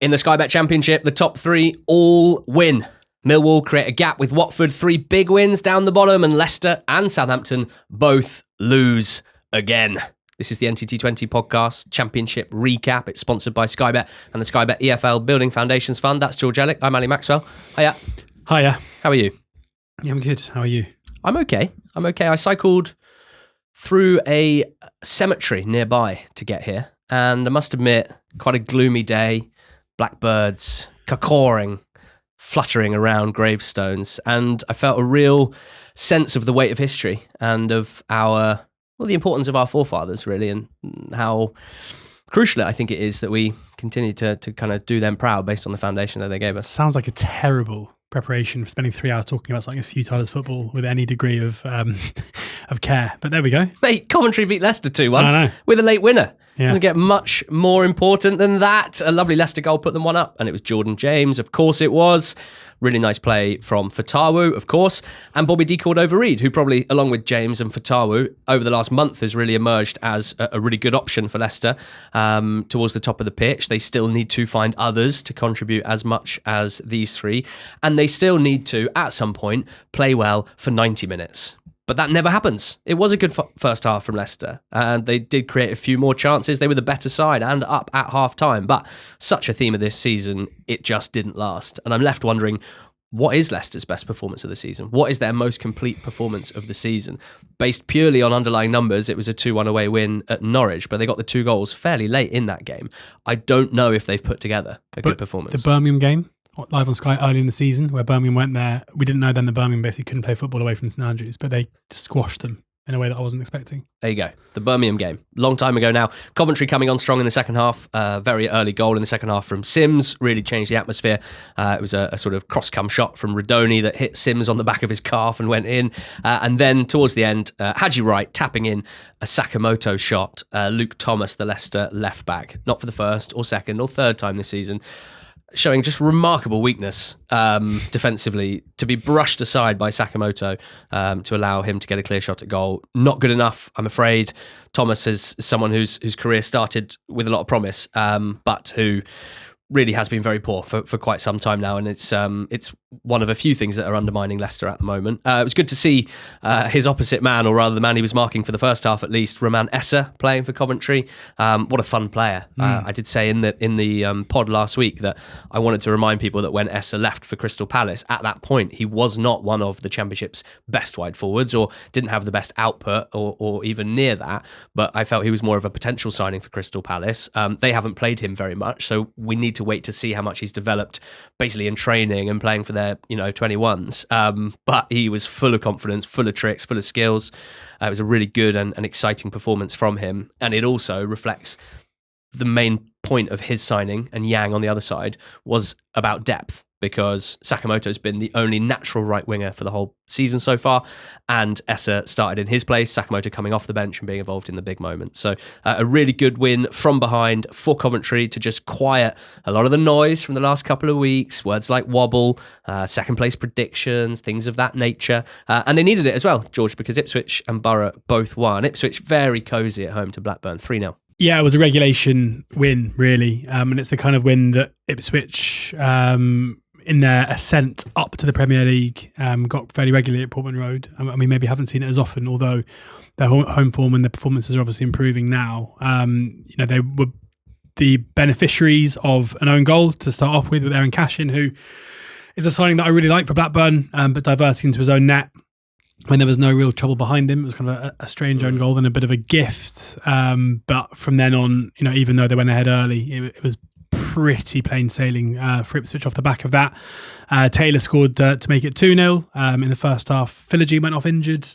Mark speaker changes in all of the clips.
Speaker 1: In the Sky Bet Championship, the top three all win. Millwall create a gap with Watford, 3 big wins down the bottom, and Leicester and Southampton both lose again. This is the NTT20 podcast championship recap. It's sponsored by Sky Bet and the Sky Bet EFL Building Foundations Fund. That's George Elek. I'm Ali Maxwell. Hiya.
Speaker 2: Hiya.
Speaker 1: How are you?
Speaker 2: Yeah, I'm good. How are you?
Speaker 1: I'm okay. I cycled through a cemetery nearby to get here, and I must admit, quite a gloomy day. Blackbirds cawing, fluttering around gravestones, and I felt a real sense of the weight of history and of the importance of our forefathers, really, and how crucial I think it is that we continue to kind of do them proud based on the foundation that they gave us.
Speaker 2: Sounds like a terrible preparation for spending 3 hours talking about something as futile as football with any degree of care. But there we go.
Speaker 1: Mate, Coventry beat Leicester 2-1
Speaker 2: I know.
Speaker 1: with a late winner.
Speaker 2: Yeah.
Speaker 1: Doesn't get much more important than that. A lovely Leicester goal put them 1-up, and it was Jordan James. Of course it was. Really nice play from Fatawu, of course, and Bobby D. Cordova-Reid, who probably, along with James and Fatawu, over the last month has really emerged as a really good option for Leicester towards the top of the pitch. They still need to find others to contribute as much as these three, and they still need to, at some point, play well for 90 minutes. But that never happens. It was a good first half from Leicester, and they did create a few more chances. They were the better side and up at half-time, but such a theme of this season, it just didn't last. And I'm left wondering, what is Leicester's best performance of the season? What is their most complete performance of the season? Based purely on underlying numbers, it was a 2-1 away win at Norwich, but they got the 2 goals fairly late in that game. I don't know if they've put together a good performance.
Speaker 2: The Birmingham game, live on Sky early in the season, where Birmingham went there. We didn't know then that Birmingham basically couldn't play football away from St Andrews, but they squashed them in a way that I wasn't expecting.
Speaker 1: There you go. The Birmingham game. Long time ago now. Coventry coming on strong in the second half. Very early goal in the second half from Sims. Really changed the atmosphere. It was a sort of cross-come shot from Radoni that hit Sims on the back of his calf and went in. And then towards the end, Haji Wright tapping in a Sakamoto shot. Luke Thomas, the Leicester left back. Not for the first or second or third time this season. Showing just remarkable weakness defensively, to be brushed aside by Sakamoto to allow him to get a clear shot at goal. Not good enough, I'm afraid. Thomas is someone whose career started with a lot of promise, but who really has been very poor for quite some time now, and it's one of a few things that are undermining Leicester at the moment. It was good to see his opposite man, or rather the man he was marking for the first half at least, Roman Essa, playing for Coventry. What a fun player. I did say in the pod last week that I wanted to remind people that when Essa left for Crystal Palace, at that point he was not one of the Championship's best wide forwards, or didn't have the best output, or even near that, but I felt he was more of a potential signing for Crystal Palace. They haven't played him very much, so we need to wait to see how much he's developed basically in training and playing for their 21s, but he was full of confidence, full of tricks, full of skills. It was a really good and exciting performance from him, and it also reflects the main point of his signing, and Yang on the other side was about depth, because Sakamoto's been the only natural right winger for the whole season so far, and Essa started in his place, Sakamoto coming off the bench and being involved in the big moments. So a really good win from behind for Coventry to just quiet a lot of the noise from the last couple of weeks, words like wobble, second place predictions, things of that nature. And they needed it as well, George, because Ipswich and Borough both won. Ipswich very cosy at home to Blackburn, 3-0.
Speaker 2: Yeah, it was a regulation win, really. And it's the kind of win that Ipswich, in their ascent up to the Premier League, got fairly regularly at Portman Road. I mean, maybe haven't seen it as often, although their home form and their performances are obviously improving now. They were the beneficiaries of an own goal to start off with Aaron Cashin, who is a signing that I really like for Blackburn, but diverting into his own net when there was no real trouble behind him. It was kind of a strange own goal and a bit of a gift. But from then on, even though they went ahead early, it was pretty plain sailing for Ipswich off the back of that. Taylor scored to make it 2-0 in the first half. Philogene went off injured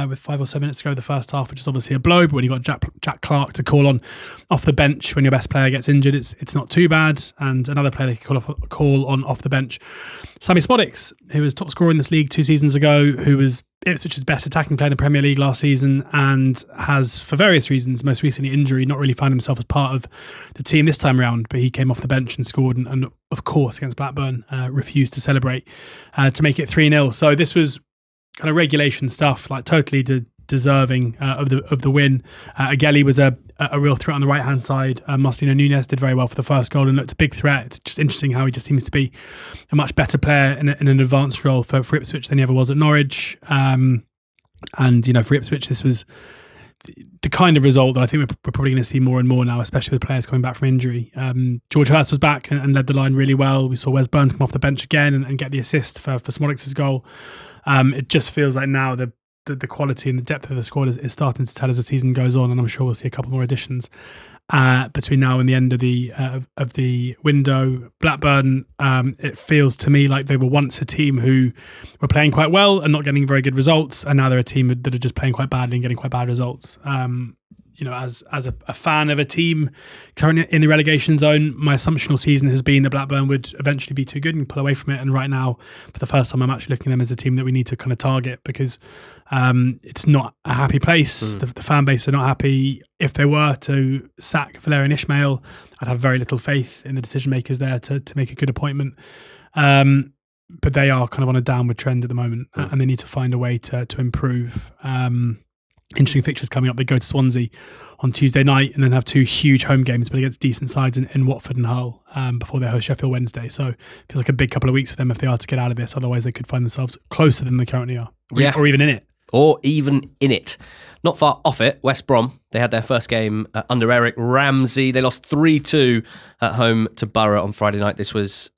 Speaker 2: with 5 or so minutes to go in the first half, which is obviously a blow, but when you got Jack Clark to call on off the bench when your best player gets injured, it's not too bad. And another player they could call on off the bench, Sammy Spodix, who was top scorer in this league 2 seasons ago, who was Ipswich's best attacking player in the Premier League last season, and has, for various reasons, most recently injury, not really found himself as part of the team this time around, but he came off the bench and scored, and of course against Blackburn refused to celebrate to make it 3-0. So this was kind of regulation stuff, like totally deserving of the win. Agueli was a real threat on the right hand side. Marcelino Nunes did very well for the first goal and looked a big threat. It's just interesting how he just seems to be a much better player in an advanced role for Ipswich than he ever was at Norwich. And for Ipswich, this was the kind of result that I think we're probably going to see more and more now, especially with players coming back from injury. George Hurst was back and led the line really well. We saw Wes Burns come off the bench again and get the assist for Smolix's goal. It just feels like now the quality and the depth of the squad is starting to tell as the season goes on, and I'm sure we'll see a couple more additions between now and the end of the window. Blackburn, it feels to me like they were once a team who were playing quite well and not getting very good results, and now they're a team that are just playing quite badly and getting quite bad results. As a fan of a team currently in the relegation zone, my assumption all season has been that Blackburn would eventually be too good and pull away from it. And right now, for the first time, I'm actually looking at them as a team that we need to kind of target, because it's not a happy place. The fan base are not happy. If they were to sack Valerian Ismail, I'd have very little faith in the decision makers there to make a good appointment. But they are kind of on a downward trend at the moment, and they need to find a way to improve. Interesting fixtures coming up. They go to Swansea on Tuesday night and then have 2 huge home games, but against decent sides in Watford and Hull before they host Sheffield Wednesday. So it feels like a big couple of weeks for them if they are to get out of this. Otherwise, they could find themselves closer than they currently are, or even in it.
Speaker 1: Or even in it. Not far off it, West Brom. They had their first game under Eric Ramsey. They lost 3-2 at home to Borough on Friday night. This was,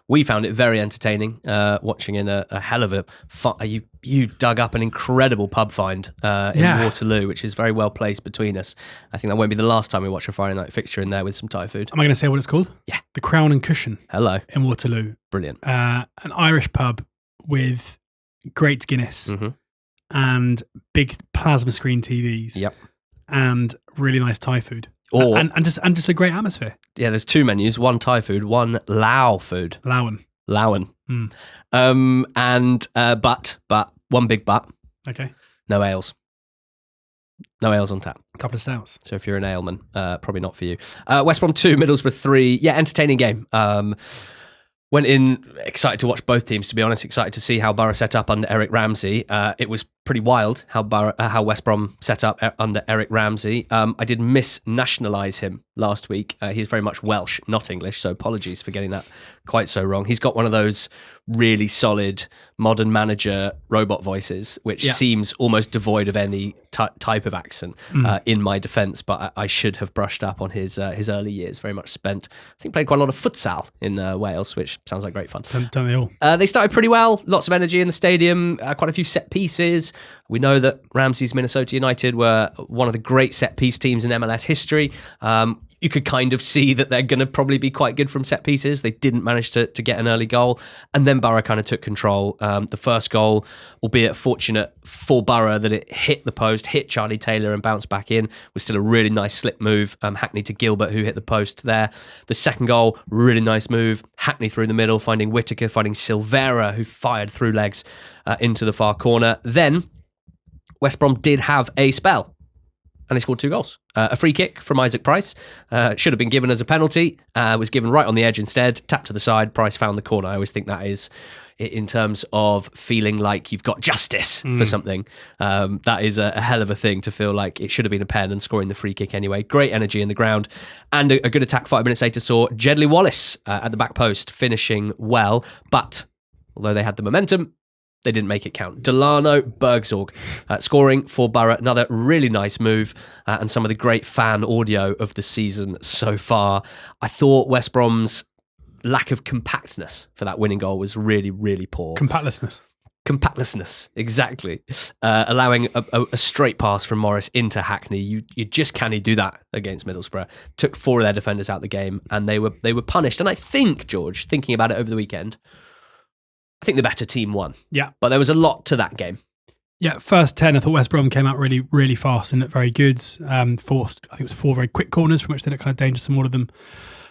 Speaker 1: we found it very entertaining watching in a hell of a fun. You dug up an incredible pub find in Waterloo, which is very well placed between us. I think that won't be the last time we watch a Friday night fixture in there with some Thai food.
Speaker 2: Am I going to say what it's called?
Speaker 1: Yeah.
Speaker 2: The Crown and Cushion.
Speaker 1: Hello.
Speaker 2: In Waterloo.
Speaker 1: Brilliant.
Speaker 2: An Irish pub with great Guinness and big plasma screen TVs.
Speaker 1: Yep. And
Speaker 2: really nice Thai food. And just a great atmosphere.
Speaker 1: Yeah, there's 2 menus, one Thai food, one Lao food.
Speaker 2: Lawan.
Speaker 1: But one big but.
Speaker 2: Okay.
Speaker 1: No ales. No ales on tap.
Speaker 2: A couple of stouts.
Speaker 1: So if you're an aleman, probably not for you. West Brom 2, Middlesbrough 3. Yeah, entertaining game. Went in excited to watch both teams, to be honest. Excited to see how Borough set up under Eric Ramsey. It was pretty wild how West Brom set up under Eric Ramsey. I did misnationalise him last week. He's very much Welsh, not English, so apologies for getting that quite so wrong. He's got one of those really solid modern manager robot voices, which seems almost devoid of any type of accent in my defence, but I should have brushed up on his early years. Very much spent, I think, played quite a lot of futsal in Wales, which sounds like great fun.
Speaker 2: Don't they all?
Speaker 1: They started pretty well, lots of energy in the stadium, quite a few set pieces. We know that Ramsey's Minnesota United were one of the great set piece teams in MLS history. You could kind of see that they're going to probably be quite good from set pieces. They didn't manage to get an early goal. And then Borough kind of took control. The first goal, albeit fortunate for Borough that it hit the post, hit Charlie Taylor and bounced back in, was still a really nice slip move. Hackney to Gilbert, who hit the post there. The second goal, really nice move. Hackney through the middle, finding Whittaker, finding Silvera, who fired through legs into the far corner. Then West Brom did have a spell, and they scored 2 goals. A free kick from Isaac Price. Should have been given as a penalty. Was given right on the edge instead. Tapped to the side. Price found the corner. I always think that is, in terms of feeling like you've got justice for something, that is a hell of a thing to feel like it should have been a pen and scoring the free kick anyway. Great energy in the ground. And a good attack 5 minutes later saw Jedley Wallace at the back post finishing well. But although they had the momentum, they didn't make it count. Delano Bergzorg scoring for Borough. Another really nice move and some of the great fan audio of the season so far. I thought West Brom's lack of compactness for that winning goal was really, really poor. Compactlessness, exactly. Allowing a straight pass from Morris into Hackney. You just can't do that against Middlesbrough. Took 4 of their defenders out of the game and they were punished. And I think, George, thinking about it over the weekend, I think the better team won. Yeah. But there was a lot to that game.
Speaker 2: Yeah, first 10, I thought West Brom came out really, really fast and looked very good. Forced, I think it was 4 very quick corners from which they looked kind of dangerous from all of them.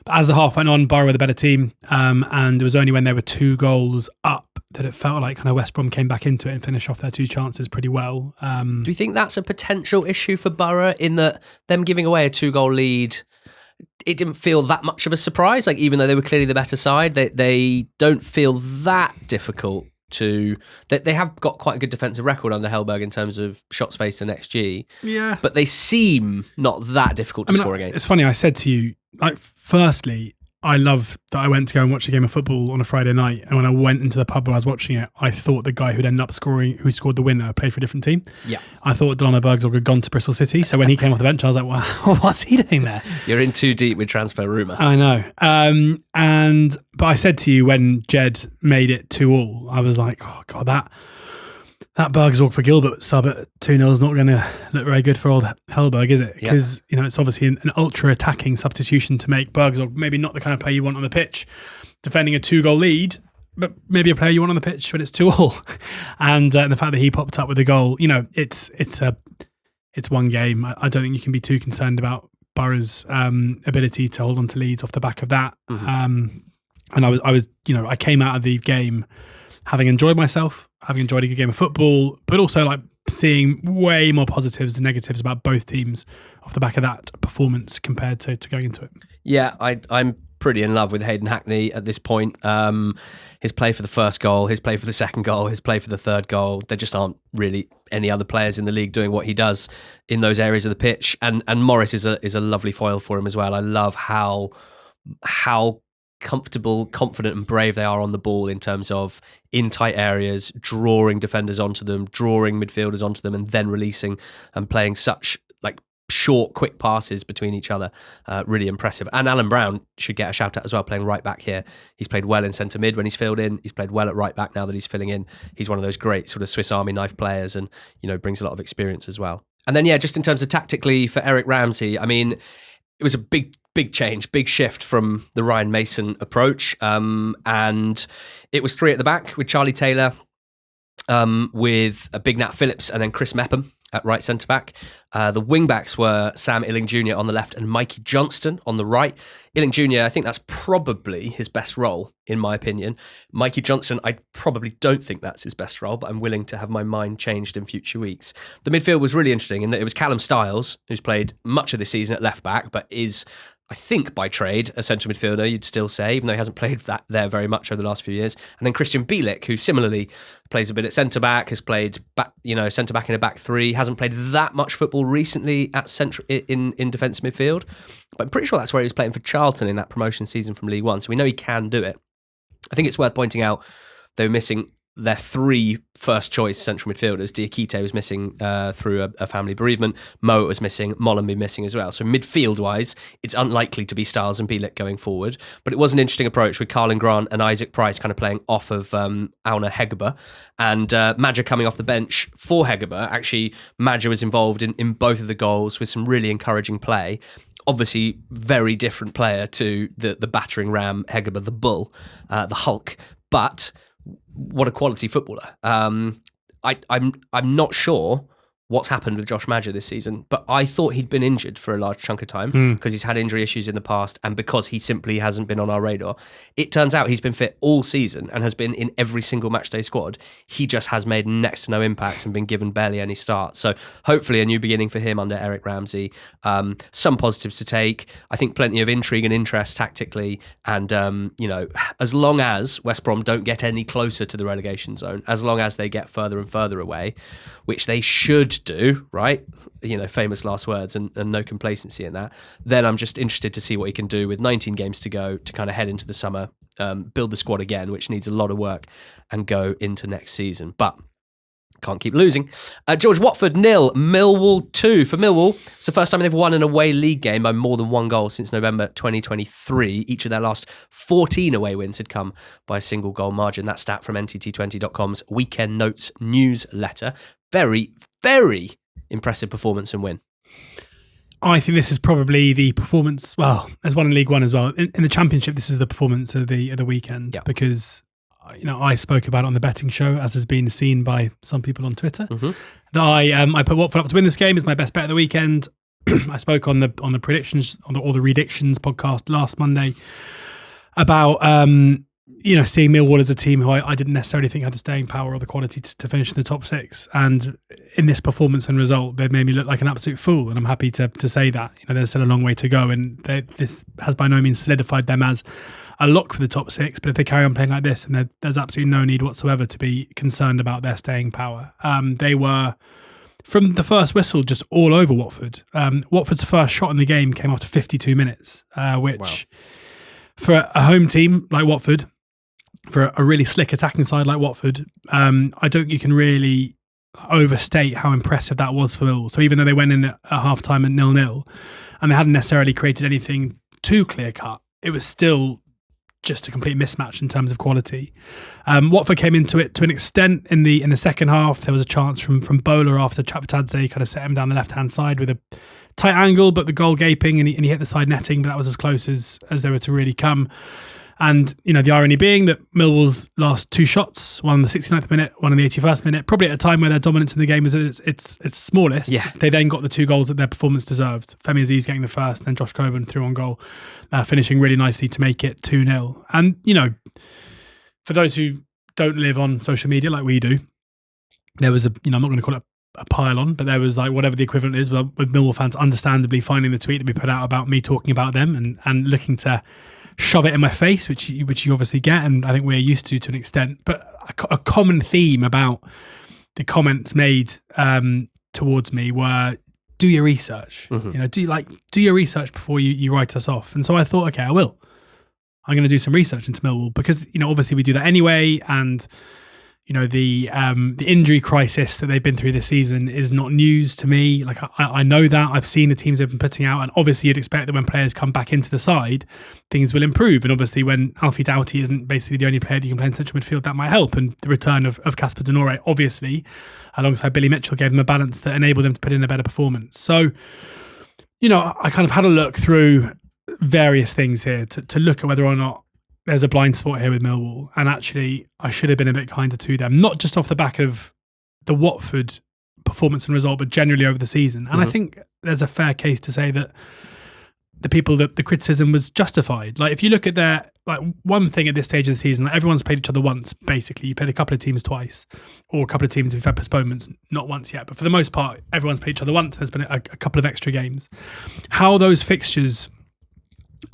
Speaker 2: But as the half went on, Borough were the better team. And it was only when they were 2 goals up that it felt like kind of West Brom came back into it and finished off their 2 chances pretty well.
Speaker 1: Do you think that's a potential issue for Borough in that them giving away a 2-goal lead, it didn't feel that much of a surprise? Like, even though they were clearly the better side, they don't feel that difficult to... They have got quite a good defensive record under Hellberg in terms of shots faced and XG.
Speaker 2: Yeah.
Speaker 1: But they seem not that difficult to score against.
Speaker 2: It's funny, I said to you, like, firstly, I love that I went to go and watch a game of football on a Friday night, and when I went into the pub where I was watching it, I thought the guy who'd end up who scored the winner, played for a different team.
Speaker 1: Yeah.
Speaker 2: I thought Delano Bergzorg had gone to Bristol City, so when he came off the bench, I was like, wow, what's he doing there?
Speaker 1: You're in too deep with transfer rumour.
Speaker 2: I know. But I said to you when Jed made it 2-2, I was like, oh God, that Bergzorg for Gilbert sub at 2-0 is not going to look very good for old Hellberg, is it? Because it's obviously an ultra-attacking substitution to make Bergzorg maybe not the kind of player you want on the pitch, defending a 2-goal lead, but maybe a player you want on the pitch when it's 2-2. And the fact that he popped up with a goal, it's one game. I don't think you can be too concerned about Borough's ability to hold on to leads off the back of that.
Speaker 1: Mm-hmm.
Speaker 2: And I came out of the game having enjoyed myself, having enjoyed a good game of football, but also like seeing way more positives than negatives about both teams off the back of that performance compared to going into it.
Speaker 1: Yeah, I'm pretty in love with Hayden Hackney at this point. His play for the first goal, his play for the second goal, his play for the third goal. There just aren't really any other players in the league doing what he does in those areas of the pitch. And Morris is a lovely foil for him as well. I love how comfortable, confident and brave they are on the ball in terms of in tight areas, drawing defenders onto them, drawing midfielders onto them and then releasing and playing such like short, quick passes between each other. Really impressive. And Alan Brown should get a shout out as well, playing right back here. He's played well in centre mid when he's filled in. He's played well at right back now that he's filling in. He's one of those great sort of Swiss Army knife players and, brings a lot of experience as well. And then, just in terms of tactically for Eric Ramsey, I mean, it was a big change, big shift from the Ryan Mason approach. And it was 3 at the back with Charlie Taylor, with a Big Nat Phillips and then Chris Mepham at right centre-back. The wing-backs were Sam Illing Jr. on the left and Mikey Johnston on the right. Illing Jr., I think that's probably his best role, in my opinion. Mikey Johnston, I probably don't think that's his best role, but I'm willing to have my mind changed in future weeks. The midfield was really interesting in that it was Callum Stiles, who's played much of this season at left-back, but is, I think, by trade, a central midfielder, you'd still say, even though he hasn't played that there very much over the last few years. And then Christian Bielik, who similarly plays a bit at centre-back, has played back, centre-back in a back three, hasn't played that much football recently at central in defensive midfield. But I'm pretty sure that's where he was playing for Charlton in that promotion season from League One. So we know he can do it. I think it's worth pointing out they were missing their 3 first-choice central midfielders. Diakite was missing through a family bereavement. Mowat was missing. Mollenby missing as well. So midfield-wise, it's unlikely to be Stiles and Bielik going forward. But it was an interesting approach with Carlin Grant and Isaac Price kind of playing off of Auna Hegerber. And Madja coming off the bench for Hegerber. Actually, Madja was involved in both of the goals with some really encouraging play. Obviously, very different player to the battering ram Hegerber, the Bull, the Hulk. But what a quality footballer. I'm not sure what's happened with Josh Madja this season, but I thought he'd been injured for a large chunk of time because he's had injury issues in the past and because he simply hasn't been on our radar. It turns out he's been fit all season and has been in every single matchday squad. He just has made next to no impact and been given barely any starts. So hopefully a new beginning for him under Eric Ramsey. Some positives to take. I think plenty of intrigue and interest tactically. And, as long as West Brom don't get any closer to the relegation zone, as long as they get further and further away, which they should do, right? Famous last words and no complacency in that. Then I'm just interested to see what he can do with 19 games to go to kind of head into the summer, build the squad again, which needs a lot of work, and go into next season. But can't keep losing. George, Watford 0, Millwall 2. For Millwall, it's the first time they've won an away league game by more than 1 goal since November 2023. Each of their last 14 away wins had come by a single goal margin. That stat from NTT20.com's Weekend Notes newsletter. Very, very impressive performance and win.
Speaker 2: I think this is probably the performance. Well, there's one in League One as well. In the Championship, this is the performance of the weekend because I spoke about it on the betting show, as has been seen by some people on Twitter. Mm-hmm. That I put Watford up to win this game. It's my best bet of the weekend. I spoke on the predictions on the Redictions podcast last Monday about seeing Millwall as a team who I didn't necessarily think had the staying power or the quality to finish in the top 6. And in this performance and result, they made me look like an absolute fool. And I'm happy to say that. There's still a long way to go. And this has by no means solidified them as a lock for the top 6. But if they carry on playing like this, then there's absolutely no need whatsoever to be concerned about their staying power. They were, from the first whistle, just all over Watford. Watford's first shot in the game came after 52 minutes, which for a home team like Watford, for a really slick attacking side like Watford, I don't think you can really overstate how impressive that was for Millwall. So even though they went in at half-time at 0-0 and they hadn't necessarily created anything too clear-cut, it was still just a complete mismatch in terms of quality. Watford came into it to an extent in the second half. There was a chance from Bowler after Chaptadze kind of set him down the left-hand side with a tight angle, but the goal gaping, and he hit the side netting, but that was as close as they were to really come. And, the irony being that Millwall's last 2 shots, one in the 69th minute, one in the 81st minute, probably at a time where their dominance in the game was at its smallest. Yeah. They then got the 2 goals that their performance deserved. Femi Aziz getting the first, and then Josh Coburn threw on goal, finishing really nicely to make it 2-0. And, for those who don't live on social media like we do, there was I'm not going to call it a pile on, but there was like whatever the equivalent is with Millwall fans understandably finding the tweet that we put out about me talking about them and looking to shove it in my face, which you obviously get, and I think we're used to an extent. But a common theme about the comments made towards me were, do your research. Mm-hmm. Do your research before you write us off. And so I thought, okay, I will. I'm going to do some research into Millwall because obviously we do that anyway, and the injury crisis that they've been through this season is not news to me. Like I know that. I've seen the teams they've been putting out, and obviously you'd expect that when players come back into the side, things will improve. And obviously when Alfie Doughty isn't basically the only player that you can play in central midfield, that might help. And the return of Casper De Norre, obviously, alongside Billy Mitchell, gave them a balance that enabled them to put in a better performance. So, I kind of had a look through various things here to look at whether or not there's a blind spot here with Millwall, and actually I should have been a bit kinder to them, not just off the back of the Watford performance and result, but generally over the season. And I think there's a fair case to say that the criticism was justified. Like if you look at one thing at this stage of the season, everyone's played each other once, basically. You played a couple of teams twice, or a couple of teams who've had postponements, not once yet. But for the most part, everyone's played each other once. There's been a couple of extra games. How those fixtures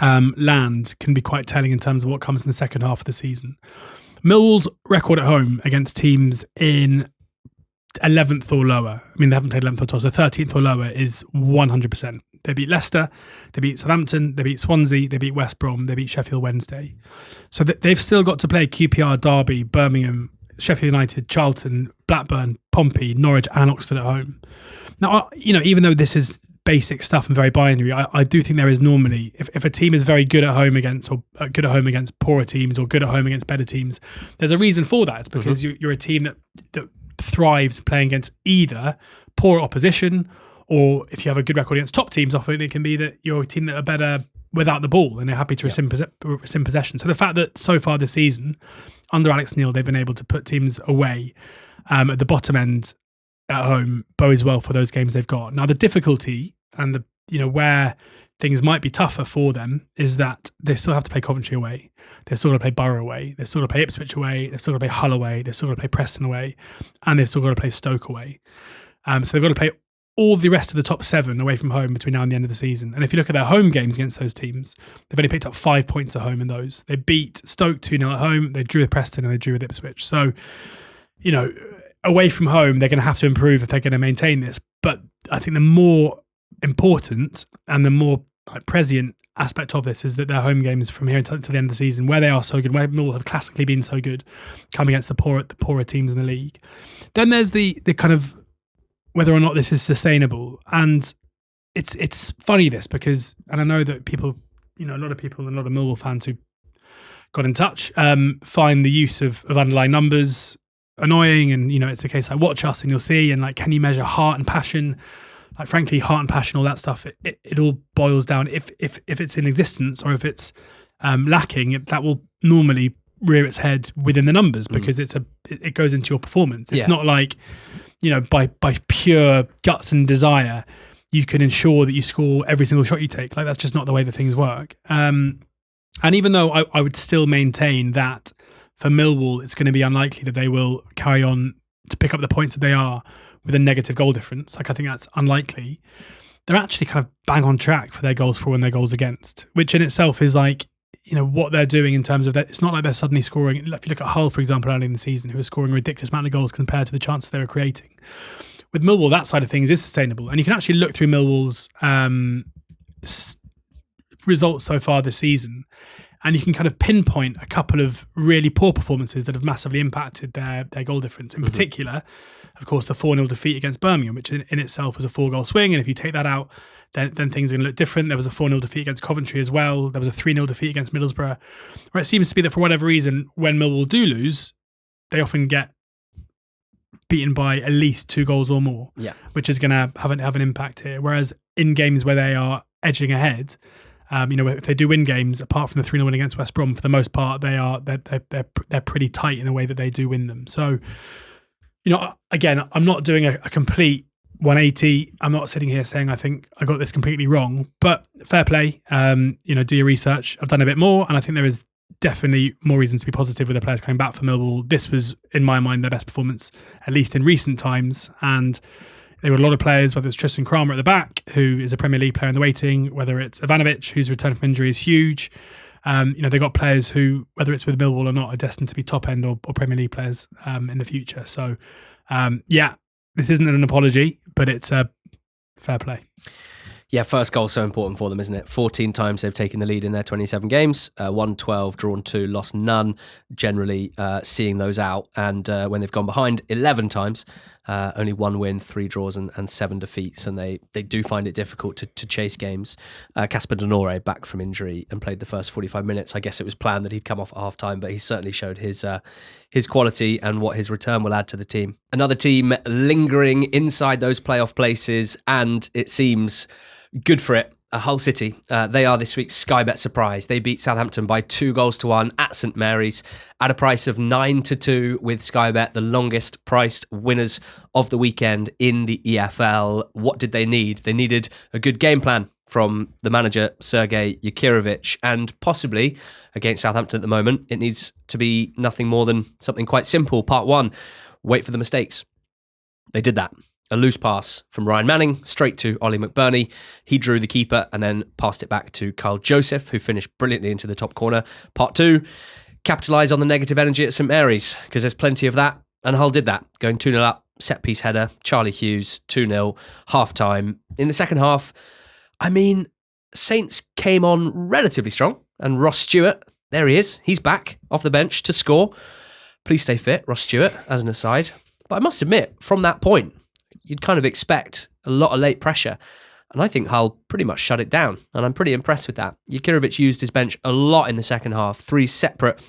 Speaker 2: land can be quite telling in terms of what comes in the second half of the season. Millwall's record at home against teams in 11th or lower, they haven't played 11th or 12th, so 13th or lower is 100%. They beat Leicester, they beat Southampton, they beat Swansea, they beat West Brom, they beat Sheffield Wednesday. So they've still got to play QPR, Derby, Birmingham, Sheffield United, Charlton, Blackburn, Pompey, Norwich and Oxford at home. Now, even though this is basic stuff and very binary, I do think there is normally, if a team is very good at home against, or good at home against poorer teams, or good at home against better teams, there's a reason for that. It's because you're a team that thrives playing against either poor opposition, or if you have a good record against top teams, often it can be that you're a team that are better without the ball and they're happy to rescind possession. So the fact that so far this season, under Alex Neil, they've been able to put teams away at the bottom end at home bodes well for those games they've got. Now the difficulty and the where things might be tougher for them is that they still have to play Coventry away, they've still got to play Borough away, they've still got to play Ipswich away, they've still got to play Hull away, they've still got to play Preston away, and they've still got to play Stoke away. So they've got to play all the rest of the top 7 away from home between now and the end of the season. And if you look at their home games against those teams, they've only picked up 5 points at home in those. They beat Stoke 2-0 at home, they drew with Preston, and they drew with Ipswich. So, away from home, they're going to have to improve if they're going to maintain this. But I think the more important and the more prescient aspect of this is that their home games from here until the end of the season, where they are so good, where Millwall have classically been so good, come against the poorer teams in the league. Then there's the kind of whether or not this is sustainable. And it's funny this because, and I know that people, a lot of people and a lot of Millwall fans who got in touch find the use of underlying numbers annoying, and it's a case like watch us and you'll see, and like, can you measure heart and passion? Like, frankly, heart and passion, all that stuff, it all boils down, if it's in existence or if it's lacking, that will normally rear its head within the numbers because it goes into your performance. It's not like, by pure guts and desire, you can ensure that you score every single shot you take. Like, that's just not the way that things work. And even though I would still maintain that for Millwall, it's going to be unlikely that they will carry on to pick up the points that they are with a negative goal difference. Like, I think that's unlikely. They're actually kind of bang on track for their goals for and their goals against, which in itself is like, what they're doing in terms of that. It's not like they're suddenly scoring. If you look at Hull, for example, early in the season, who was scoring a ridiculous amount of goals compared to the chances they were creating. With Millwall, that side of things is sustainable. And you can actually look through Millwall's results so far this season, and you can kind of pinpoint a couple of really poor performances that have massively impacted their goal difference. In particular, of course, the 4-0 defeat against Birmingham, which in itself was a 4-goal swing. And if you take that out, then things are going to look different. There was a 4-0 defeat against Coventry as well. There was a 3-0 defeat against Middlesbrough, where it seems to be that for whatever reason, when Millwall do lose, they often get beaten by at least 2 goals or more, which is going to have an impact here. Whereas in games where they are edging ahead, if they do win games, apart from the 3-0 win against West Brom, for the most part, they're pretty tight in the way that they do win them. So, again, I'm not doing a complete 180. I'm not sitting here saying I think I got this completely wrong, but fair play. Do your research. I've done a bit more, and I think there is definitely more reasons to be positive with the players coming back for Millwall. This was, in my mind, their best performance, at least in recent times. And there were a lot of players, whether it's Tristan Kramer at the back, who is a Premier League player in the waiting, whether it's Ivanovic, whose return from injury is huge. They got players who, whether it's with Millwall or not, are destined to be top end or Premier League players in the future. So, this isn't an apology, but it's a fair play.
Speaker 1: Yeah, first goal so important for them, isn't it? 14 times they've taken the lead in their 27 games, won 12, drawn 2, lost none, generally seeing those out. And when they've gone behind 11 times, only 1 win, 3 draws and 7 defeats. And they do find it difficult to chase games. Casper Denore back from injury and played the first 45 minutes. I guess it was planned that he'd come off at half-time, but he certainly showed his quality and what his return will add to the team. Another team lingering inside those playoff places, and it seems good for it. Hull City, they are this week's Sky Bet surprise. They beat Southampton by 2-1 at St Mary's at a price of 9-2 with Sky Bet, the longest priced winners of the weekend in the EFL. What did they need? They needed a good game plan from the manager, Sergei Yakirovich, and possibly, against Southampton at the moment, it needs to be nothing more than something quite simple. Part 1, wait for the mistakes. They did that. A loose pass from Ryan Manning straight to Ollie McBurney. He drew the keeper and then passed it back to Kyle Joseph, who finished brilliantly into the top corner. Part 2, capitalise on the negative energy at St Mary's, because there's plenty of that, and Hull did that, going 2-0 up, set-piece header, Charlie Hughes, 2-0, half-time. In the second half, Saints came on relatively strong, and Ross Stewart, there he is, he's back off the bench to score. Please stay fit, Ross Stewart, as an aside. But I must admit, from that point, you'd kind of expect a lot of late pressure. And I think Hull pretty much shut it down. And I'm pretty impressed with that. Yakirovich used his bench a lot in the second half. 3 separate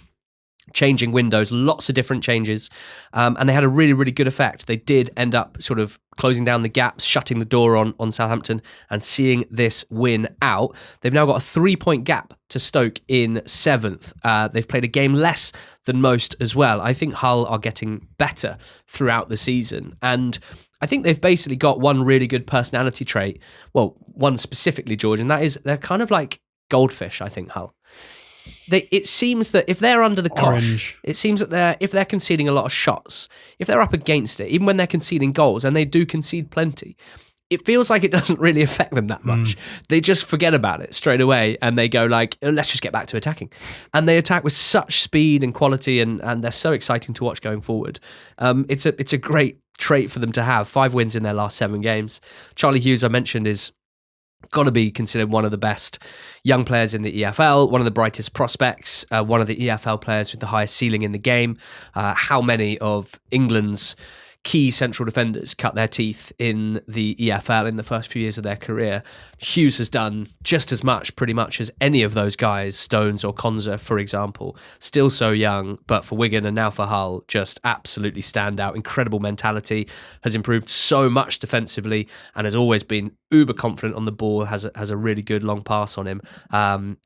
Speaker 1: changing windows, lots of different changes. And they had a really, really good effect. They did end up sort of closing down the gaps, shutting the door on Southampton and seeing this win out. They've now got a 3-point gap to Stoke in 7th. They've played a game less than most as well. I think Hull are getting better throughout the season. And I think they've basically got one really good personality trait. Well, one specifically, George, and that is they're kind of like goldfish, I think, Hull. It seems that if they're under the cosh, it seems that if they're conceding a lot of shots, if they're up against it, even when they're conceding goals, and they do concede plenty, it feels like it doesn't really affect them that much. They just forget about it straight away, and they go like, let's just get back to attacking. And they attack with such speed and quality, and they're so exciting to watch going forward. It's a great trait for them to have. 5 wins in their last 7 games. Charlie Hughes, I mentioned, is got to be considered one of the best young players in the EFL, one of the brightest prospects, one of the EFL players with the highest ceiling in the game. How many of England's key central defenders cut their teeth in the EFL in the first few years of their career? Hughes has done just as much, pretty much, as any of those guys, Stones or Konza, for example. Still so young, but for Wigan and now for Hull, just absolutely stand out. Incredible mentality, has improved so much defensively, and has always been uber confident on the ball, has a really good long pass on him.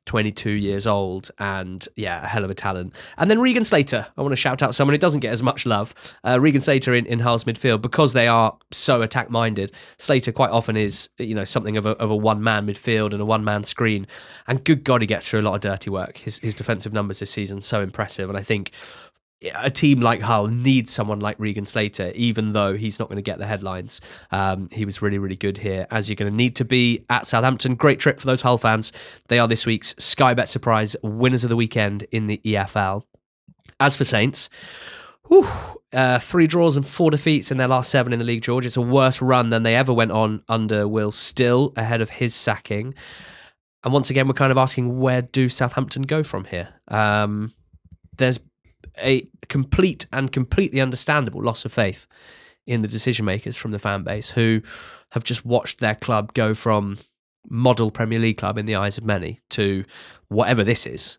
Speaker 1: 22 years old, and yeah, a hell of a talent. And then Regan Slater, I want to shout out someone who doesn't get as much love. Regan Slater in Hull's midfield, because they are so attack-minded. Slater quite often is, something of a one-man midfield and a one-man screen. And good God, he gets through a lot of dirty work. His defensive numbers this season, so impressive. And I think a team like Hull needs someone like Regan Slater, even though he's not going to get the headlines. He was really, really good here, as you're going to need to be at Southampton. Great trip for those Hull fans. They are this week's Sky Bet Surprise winners of the weekend in the EFL. As for Saints, 3 draws and 4 defeats in their last 7 in the league, George. It's a worse run than they ever went on under Will Still, ahead of his sacking. And once again, we're kind of asking, where do Southampton go from here? There's a complete and completely understandable loss of faith in the decision makers from the fan base, who have just watched their club go from model Premier League club in the eyes of many to whatever this is,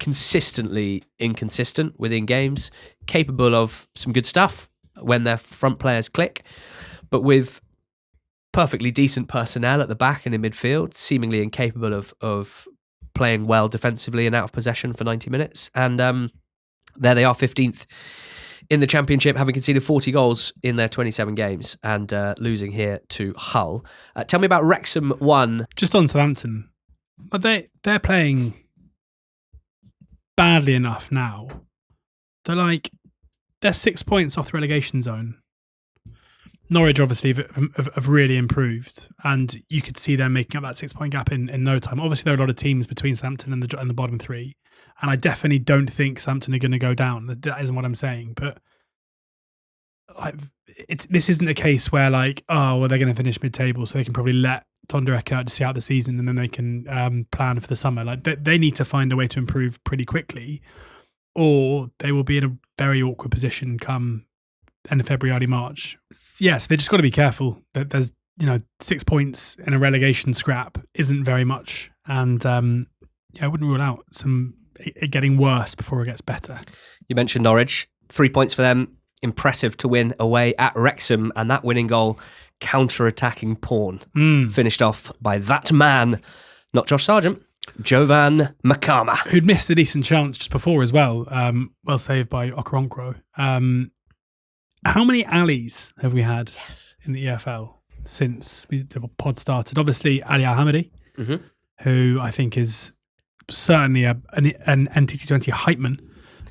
Speaker 1: consistently inconsistent within games, capable of some good stuff when their front players click, but with perfectly decent personnel at the back and in midfield, seemingly incapable of playing well defensively and out of possession for 90 minutes. And there they are, 15th in the Championship, having conceded 40 goals in their 27 games and losing here to Hull. Tell me about Wrexham 1.
Speaker 2: Just on Southampton, they're playing badly enough now. They're 6 points off the relegation zone. Norwich obviously have really improved, and you could see them making up that 6 point gap in no time. Obviously, there are a lot of teams between Southampton and the bottom 3, and I definitely don't think Southampton are going to go down. That isn't what I'm saying, but this isn't a case where they're going to finish mid-table, so they can probably let Tonderek out to see out the season, and then they can plan for the summer. They need to find a way to improve pretty quickly, or they will be in a very awkward position come end of February, early March. Yes, they just got to be careful. That there's 6 points in a relegation scrap isn't very much, and I wouldn't rule out it getting worse before it gets better.
Speaker 1: You mentioned Norwich, 3 points for them. Impressive to win away at Wrexham, and that winning goal, counter-attacking pawn, finished off by that man, not Josh Sargent, Jovan Makama,
Speaker 2: who'd missed a decent chance just before as well. Well saved by Okoronkwo. How many Alis have we had in the EFL since the pod started? Obviously, Ali Al-Hamadi, who I think is certainly an NTT20 hype man,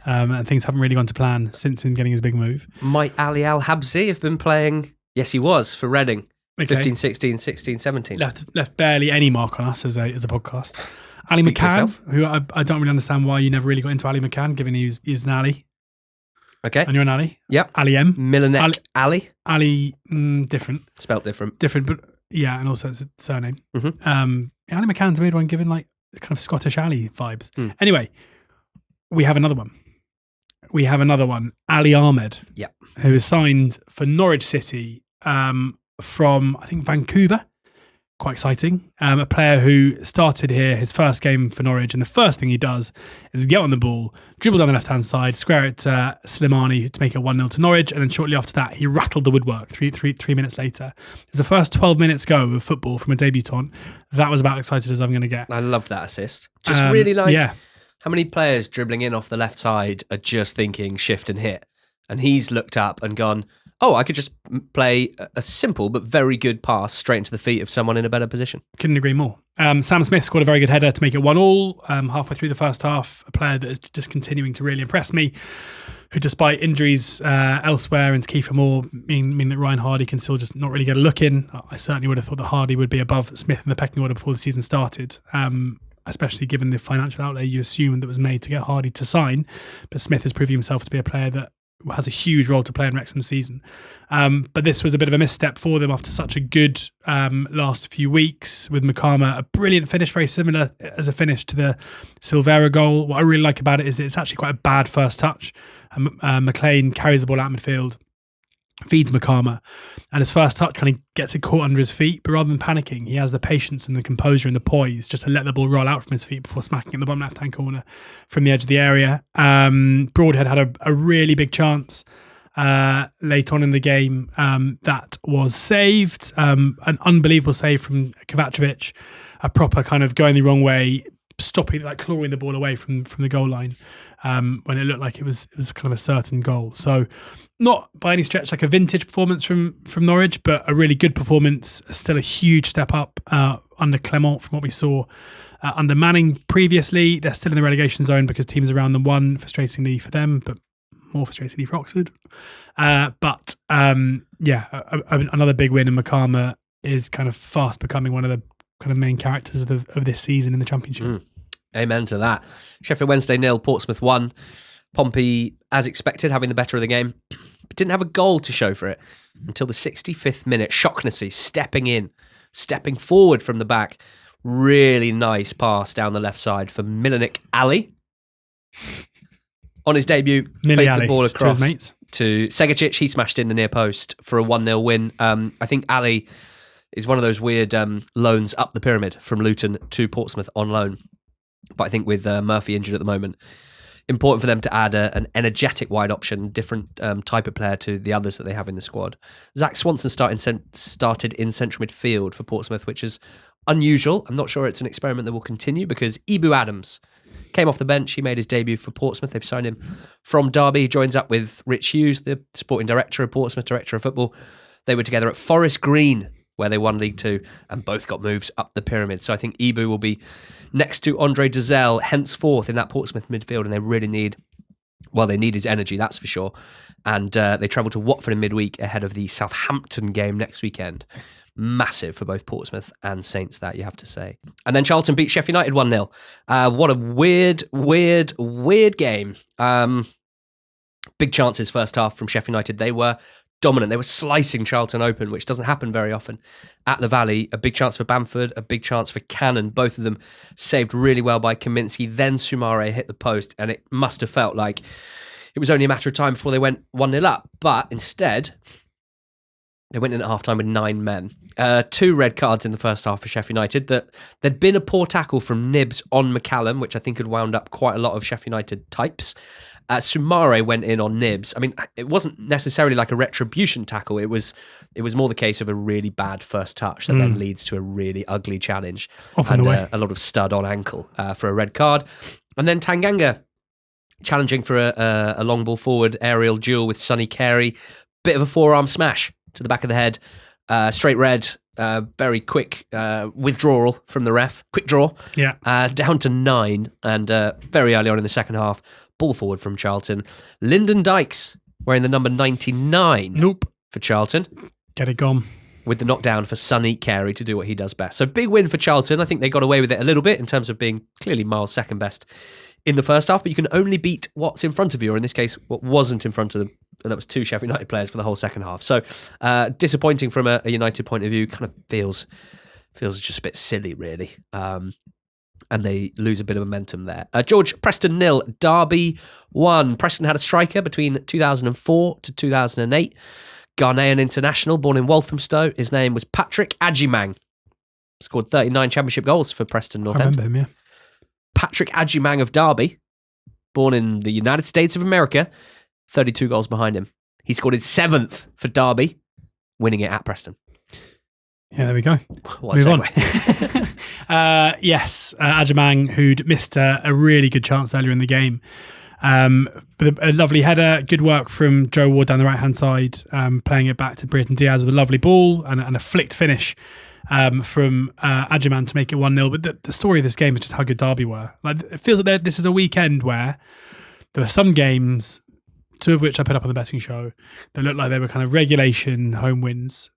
Speaker 2: and things haven't really gone to plan since him getting his big move.
Speaker 1: Might Ali Al-Habsi have been playing? Yes, he was, for Reading. 15, 16, 16, 17.
Speaker 2: Left barely any mark on us as a podcast. Ali McCann, who I don't really understand why you never really got into Ali McCann, given he's an Ali.
Speaker 1: Okay.
Speaker 2: And you're an Ali?
Speaker 1: Yep.
Speaker 2: Ali M.
Speaker 1: Milanek Ali?
Speaker 2: Ali, different.
Speaker 1: Spelt different.
Speaker 2: Different, but yeah, and also it's a surname. Ali McCann's a weird one, given kind of Scottish Ali vibes. Anyway, we have another one. Ali Ahmed.
Speaker 1: Yep.
Speaker 2: Who is signed for Norwich City from, I think, Vancouver. Quite exciting. A player who started here, his first game for Norwich, and the first thing he does is get on the ball, dribble down the left-hand side, square it to Slimani to make it 1-0 to Norwich, and then shortly after that, he rattled the woodwork 3 minutes later. It's the first 12 minutes go of football from a debutant. That was about excited as I'm going to get.
Speaker 1: I loved that assist. Just really how many players dribbling in off the left side are just thinking shift and hit? And he's looked up and gone, I could just play a simple but very good pass straight into the feet of someone in a better position.
Speaker 2: Couldn't agree more. Sam Smith scored a very good header to make it 1-1 halfway through the first half. A player that is just continuing to really impress me, who despite injuries elsewhere and to Kiefer Moore mean that Ryan Hardy can still just not really get a look in. I certainly would have thought that Hardy would be above Smith in the pecking order before the season started. Especially given the financial outlay you assume that was made to get Hardy to sign. But Smith is proving himself to be a player that has a huge role to play in Wrexham's season. But this was a bit of a misstep for them after such a good last few weeks with Makama. A brilliant finish, very similar as a finish to the Silvera goal. What I really like about it is that it's actually quite a bad first touch. McLean carries the ball out midfield, feeds Makama, and his first touch kind of gets it caught under his feet, but rather than panicking, he has the patience and the composure and the poise just to let the ball roll out from his feet before smacking it in the bottom left-hand corner from the edge of the area. Broadhead had a really big chance late on in the game that was saved. An unbelievable save from Kovacevic, a proper kind of going the wrong way, stopping, clawing the ball away from the goal line when it looked like it was kind of a certain goal. So not by any stretch like a vintage performance from Norwich, but a really good performance. Still a huge step up under Clement from what we saw under Manning previously. They're still in the relegation zone because teams around them won, frustratingly for them, but more frustratingly for Oxford. Another big win, and Makama is kind of fast becoming one of the kind of main characters of this season in the Championship.
Speaker 1: Amen to that. Sheffield Wednesday 0, Portsmouth 1. Pompey, as expected, having the better of the game, but didn't have a goal to show for it until the 65th minute. Shaughnessy stepping forward from the back. Really nice pass down the left side for Milinik Ali. On his debut, played the ball across to Segacic. He smashed in the near post for a 1-0 win. I think Ali is one of those weird loans up the pyramid from Luton to Portsmouth on loan. But I think with Murphy injured at the moment, important for them to add an energetic wide option, different type of player to the others that they have in the squad. Zach Swanson started in central midfield for Portsmouth, which is unusual. I'm not sure it's an experiment that will continue because Ibu Adams came off the bench. He made his debut for Portsmouth. They've signed him from Derby. He joins up with Rich Hughes, the sporting director of Portsmouth, director of football. They were together at Forest Green, where they won League Two, and both got moves up the pyramid. So I think Ibu will be next to Andre Dazelle, henceforth in that Portsmouth midfield, and they really need his energy, that's for sure. And they travel to Watford in midweek ahead of the Southampton game next weekend. Massive for both Portsmouth and Saints, that you have to say. And then Charlton beat Sheffield United 1-0. What a weird game. Big chances first half from Sheffield United. They were dominant. They were slicing Charlton open, which doesn't happen very often at the Valley. A big chance for Bamford, a big chance for Cannon. Both of them saved really well by Kaminsky. Then Soumare hit the post, and it must have felt like it was only a matter of time before they went 1-0 up. But instead, they went in at half-time with 9 men. 2 red cards in the first half for Sheffield United. That there'd been a poor tackle from Nibs on McCallum, which I think had wound up quite a lot of Sheffield United types. Soumare went in on Nibs. I mean, it wasn't necessarily like a retribution tackle. It was more the case of a really bad first touch that then leads to a really ugly challenge.
Speaker 2: Often
Speaker 1: and a lot of stud on ankle for a red card. And then Tanganga challenging for a long ball forward aerial duel with Sonny Carey. Bit of a forearm smash to the back of the head. Straight red. Very quick withdrawal from the ref. Quick draw.
Speaker 2: Yeah.
Speaker 1: Down to 9. And very early on in the second half, ball forward from Charlton. Lyndon Dykes wearing the number 99 for Charlton.
Speaker 2: Get it gone.
Speaker 1: With the knockdown for Sonny Carey to do what he does best. So big win for Charlton. I think they got away with it a little bit in terms of being clearly miles second best in the first half, but you can only beat what's in front of you, or in this case, what wasn't in front of them. And that was 2 Sheffield United players for the whole second half. So disappointing from a United point of view. Kind of feels just a bit silly, really. And they lose a bit of momentum there. George, Preston 0, Derby 1. Preston had a striker between 2004 to 2008. Ghanaian international, born in Walthamstow. His name was Patrick Adjimang. Scored 39 championship goals for Preston North End.
Speaker 2: I remember him, yeah.
Speaker 1: Patrick Adjimang of Derby, born in the United States of America, 32 goals behind him. He scored his 7th for Derby, winning it at Preston.
Speaker 2: Yeah, there we go.
Speaker 1: What a segue.
Speaker 2: Yes, Adjimang, who'd missed a really good chance earlier in the game. But a lovely header, good work from Joe Ward down the right-hand side, playing it back to Brereton Diaz with a lovely ball and a flicked finish from Adjimang to make it 1-0. But the story of this game is just how good Derby were. Like, it feels like this is a weekend where there were some games, 2 of which I put up on the betting show, that looked like they were kind of regulation home wins.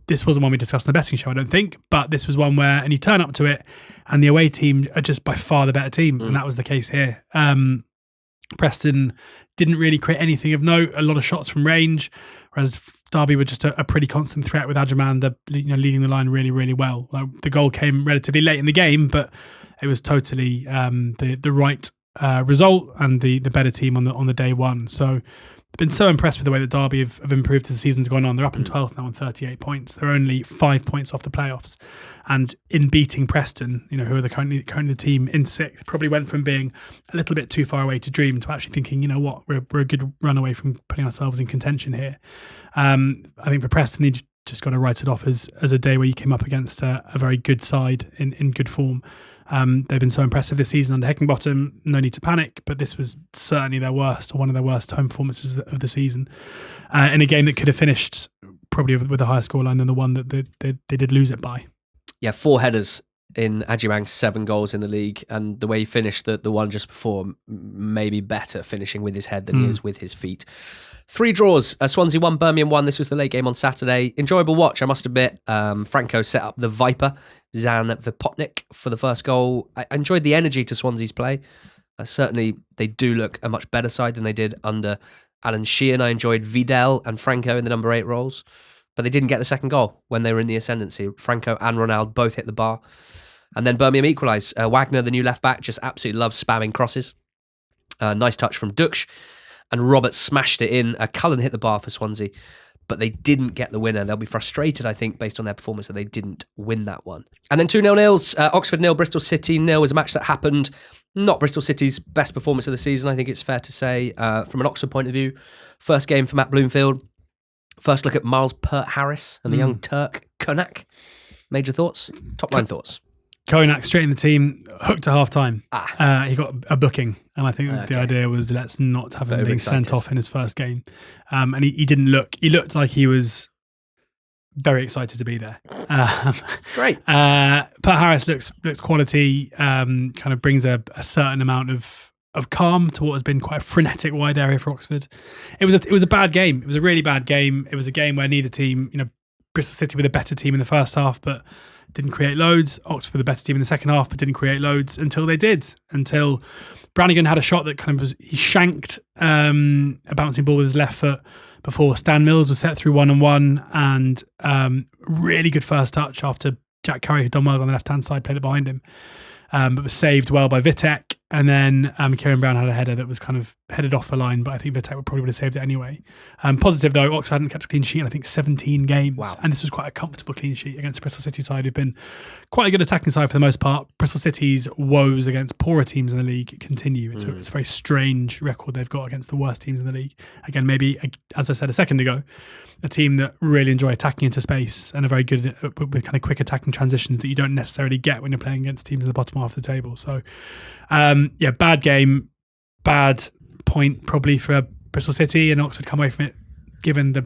Speaker 2: This wasn't one we discussed on the betting show, I don't think, but this was one where, and you turn up to it, and the away team are just by far the better team, and that was the case here. Preston didn't really create anything of note, a lot of shots from range, whereas Derby were just a pretty constant threat with Adjimang leading the line really, really well. Like, the goal came relatively late in the game, but it was totally the right result and the better team on the day one. So I've been so impressed with the way that Derby have improved as the season's gone on. They're up in 12th now on 38 points. They're only 5 points off the playoffs. And in beating Preston, who are currently the team in 6th, probably went from being a little bit too far away to dream to actually thinking, we're a good run away from putting ourselves in contention here. I think for Preston, they just got to write it off as a day where you came up against a very good side in good form. They've been so impressive this season under Heckingbottom. No need to panic, but this was certainly their worst, or one of their worst home performances of the season, in a game that could have finished probably with a higher scoreline than the one that they did lose it by.
Speaker 1: Yeah, 4 headers in Adjumang's 7 goals in the league, and the way he finished the one just before, maybe better finishing with his head than he is with his feet. 3 draws, Swansea 1, Birmingham 1. This was the late game on Saturday. Enjoyable watch, I must admit. Franco set up the Viper, Zan Vipotnik, for the first goal. I enjoyed the energy to Swansea's play. Certainly, they do look a much better side than they did under Alan Sheehan. I enjoyed Vidal and Franco in the number 8 roles, but they didn't get the second goal when they were in the ascendancy. Franco and Ronaldo both hit the bar. And then Birmingham equalised. Wagner, the new left-back, just absolutely loves spamming crosses. Nice touch from Dux. And Roberts smashed it in. Cullen hit the bar for Swansea, but they didn't get the winner. They'll be frustrated, I think, based on their performance, that they didn't win that one. And then 2 0-0s. Oxford 0, Bristol City 0 was a match that happened. Not Bristol City's best performance of the season, I think it's fair to say, from an Oxford point of view. First game for Matt Bloomfield. First look at Miles Pert-Harris and the young Turk Konak. Major thoughts? Top line thoughts?
Speaker 2: Konak straight in the team, hooked to half time. He got a booking, and I think the idea was, let's not have him being sent off in his first game. And he didn't look, he looked like he was very excited to be there.
Speaker 1: Great.
Speaker 2: Pert-Harris looks quality, kind of brings a certain amount of calm to what has been quite a frenetic wide area for Oxford. It was a bad game. It was a really bad game. It was a game where neither team, Bristol City were the better team in the first half, but didn't create loads. Oxford were the better team in the second half, but didn't create loads until they did. Until Brannigan had a shot that kind of he shanked a bouncing ball with his left foot before Stan Mills was set through 1-on-1, and really good first touch after Jack Curry, who'd done well on the left-hand side, played it behind him, but was saved well by Vitek. And then Kieran Brown had a header that was kind of headed off the line, but I think Vitek would have saved it anyway. Positive though, Oxford hadn't kept a clean sheet in I think 17 games.
Speaker 1: Wow.
Speaker 2: And this was quite a comfortable clean sheet against the Bristol City side, who've been quite a good attacking side for the most part. Bristol City's woes against poorer teams in the league continue. It's a very strange record they've got against the worst teams in the league. Again, maybe, as I said a second ago, a team that really enjoy attacking into space and are very good with kind of quick attacking transitions that you don't necessarily get when you're playing against teams in the bottom half of the table. So, bad game, bad point probably for Bristol City, and Oxford come away from it, given the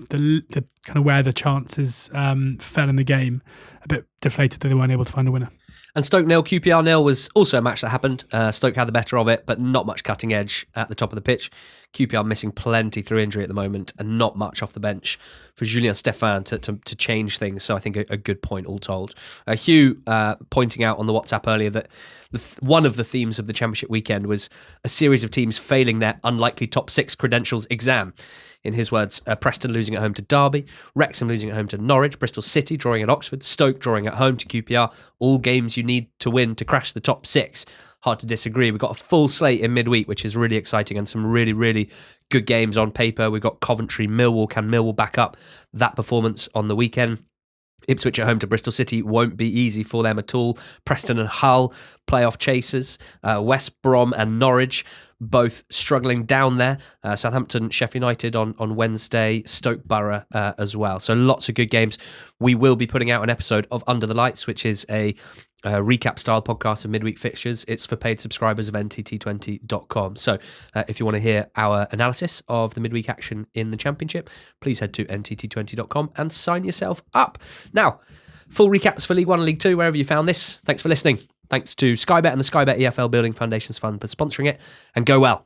Speaker 2: kind of where the chances fell in the game, a bit deflated that they weren't able to find a winner.
Speaker 1: And Stoke 0, QPR 0 was also a match that happened. Stoke had the better of it, but not much cutting edge at the top of the pitch. QPR missing plenty through injury at the moment, and not much off the bench for Julien Stéphan to change things. So I think a good point all told. Hugh pointing out on the WhatsApp earlier that one of the themes of the Championship weekend was a series of teams failing their unlikely top 6 credentials exam. In his words, Preston losing at home to Derby, Wrexham losing at home to Norwich, Bristol City drawing at Oxford, Stoke drawing at home to QPR. All games you need to win to crash the top 6. Hard to disagree. We've got a full slate in midweek, which is really exciting, and some really, really good games on paper. We've got Coventry, Millwall. Can Millwall back up that performance on the weekend? Ipswich at home to Bristol City won't be easy for them at all. Preston and Hull, playoff chasers. West Brom and Norwich, both struggling down there. Southampton, Sheffield United on Wednesday. Stoke Borough as well. So lots of good games. We will be putting out an episode of Under the Lights, which is a recap style podcast of midweek fixtures. It's for paid subscribers of ntt20.com. So if you want to hear our analysis of the midweek action in the Championship, please head to ntt20.com and sign yourself up. Now, full recaps for League 1 and League 2, wherever you found this. Thanks for listening. Thanks to Sky Bet and the Sky Bet EFL Building Foundations Fund for sponsoring it. And go well.